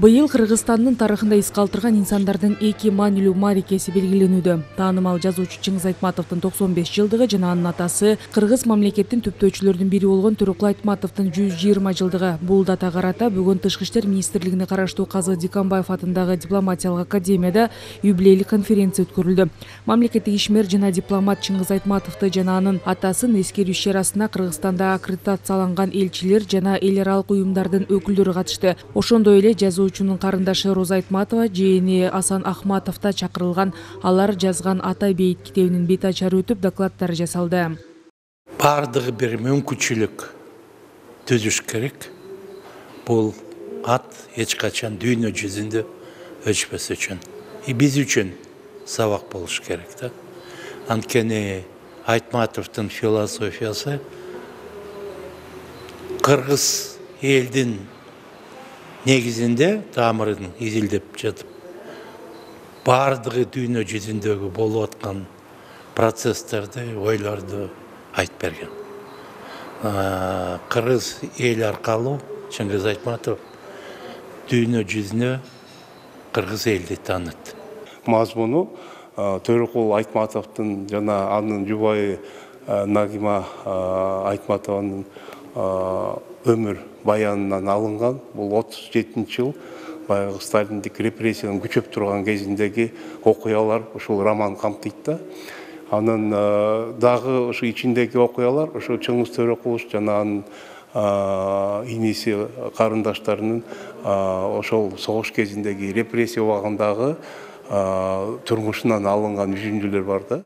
Быйыл Кыргызстандын тарыхында из калтырган инсандардын эки маанилүү мааракеси белгиленүүдө. Таанымал жазуучу Чыңгыз Айтматовдун 95 жылдыгы жана анын атасы кыргыз мамлекеттин түптөөчүлөрүнүн бири болгон Төрөкул Айтматовдун 120 жылдыгы. Бул дата карата бүгүн Тышкы иштер министрлигине караштуу Казы Диканбаев атындагы дипломатиялык академияда юбилейлик конференция өткөрүлдү. Мамлекеттик ишмер жана дипломат Чыңгыз Айтматовду жана анын атасын эскерүү иш чарасына Кыргызстанда аккредитацияланган элчилер жана эл аралык уюмдардын өкүлдөрү катышты. Ошондой эле жазуучунун карындашы Роза Айтматова, жээни Асан Ахматов да чакырылган. Алар жазган Ата бейит китебинин бет ачары өтүп, докладдар жасалды. Бардыгы бир мүмкүнчүлүк түзүш керек. Бул ат эч качан дүйнө жүзүндө өчпөс үчүн. Биз үчүн сабак болуш керек да. Анткени Айтматовдун философиясы кыргыз элдин негизинде тамырын изилдеп жатып, бардыгы дүйнө жүзүндөгү болуп аткан процесстерди, ойлорду айтып берген. Кыргыз эл аркылуу Чыңгыз Айтматов дүйнө жүзүнө кыргыз элди таанытты. Мазмуну Төрөкул Айтматовдун жана анын жубайы Нагима Айтматованын өмүр баянынан алынган. Бул 37 жыл баягы Сталиндик репрессиянын күчөп турган кезиндеги окуялар ушул роман камтыйт да. Анын дагы ушу ичиндеги окуялар ушу Чыңгыз Төрөкулович жана анын иниси карындаштарынын ошол согуш кезиндеги репрессия убагындагы турмушунан алынган үзүндүлөр бар да.